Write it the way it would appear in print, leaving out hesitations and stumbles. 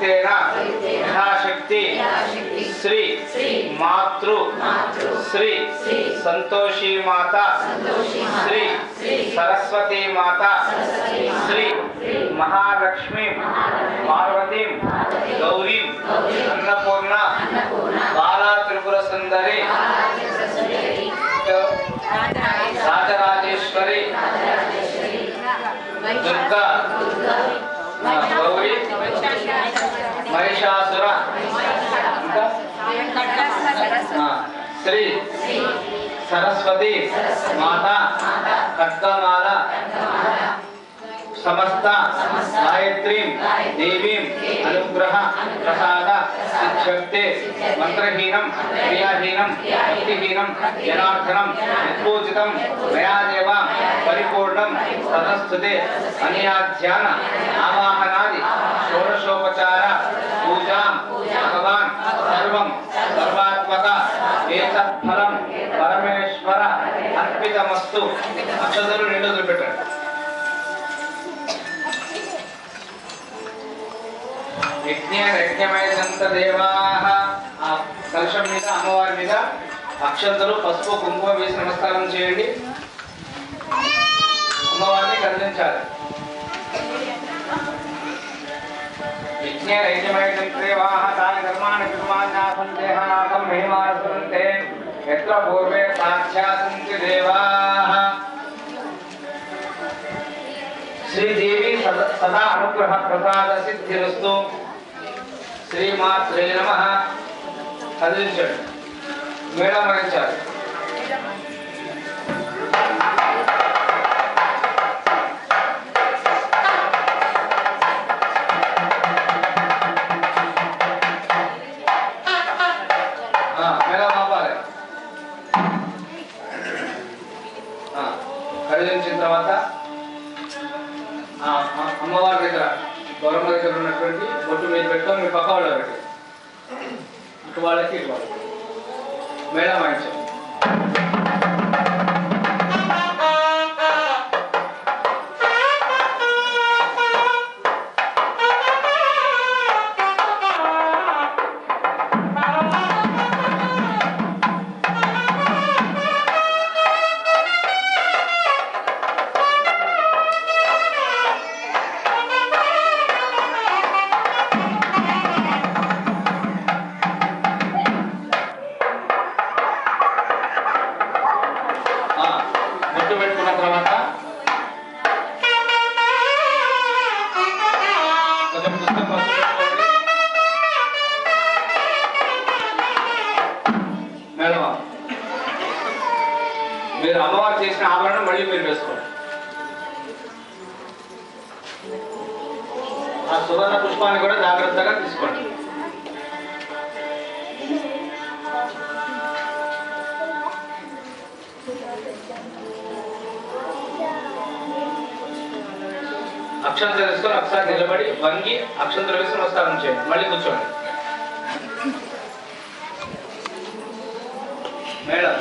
प्रयुक्तेन यथाशक्ति श्री मातृ श्री संतोषी माता श्री सरस्वती माता श्री महालक्ष्मी पार्वती गौरी अन्नपूर्णा बाला त्रिपुर सुंदरी राजराजेश्वरी दुर्गा गौरी महिषासुर श्री सरस्वती माता खड्गमाला समस्त गायत्री देवी अनुग्रह प्रसाद शिक्षक्ते मंत्रहीनम क्रियाहीनम भक्तिहीनम जनार्दनम पूजितम मया देव परिपूर्णम तदस्तुते अनया ध्यान आवाहनादि षोडशोपचार पूजा भगवान सर्वं सर्वात्मक एतत्फलं परमेश्वर अर्पितमस्तु। अक्षतలు రెండు వదిలిపెట్టండి। यज्ञमयसंत देवाः कलशం మీద అమ్మవారి మీద అక్షంతలు పసుపు కుంకుమ వేసి నమస్కారం చేయండి। అమ్మవారిని కదిలించాలి। यज्ञमयसंत देवाः तानि कर्माणि कृतमान्यासं देहानाथं महिमासुरन्ते यत्र पूर्वे साक्षासन्ति देवाः। श्रीदेवी सदा अनुग्रह प्रसाद सिद्धिरस्तु। श्रीमात्रे नमः। కదిలించండి మేడం వహించాలి। మేడం ఆపాలి। కదిలించిన తర్వాత అమ్మవారి దగ్గర గౌరమ్మ దగ్గర ఉన్నటువంటి బొట్టు మీద పెట్టుకొని మీ పక్క వాళ్ళు పెట్టి ఇటు వాళ్ళకి ఇటు వాళ్ళకి మేడం వాయించండి। మీరు అమ్మవారు చేసిన ఆభరణం మళ్ళీ మీరు వేసుకోండి। ఆ సువర్ణ పుష్పాన్ని కూడా జాగ్రత్తగా తీసుకోండి। అక్షంతలు వేసుకొని ఒకసారి నిలబడి వంగి అక్షంతలు వేసి నమస్కారం చేయండి। మళ్ళీ కూర్చోండి మేడం।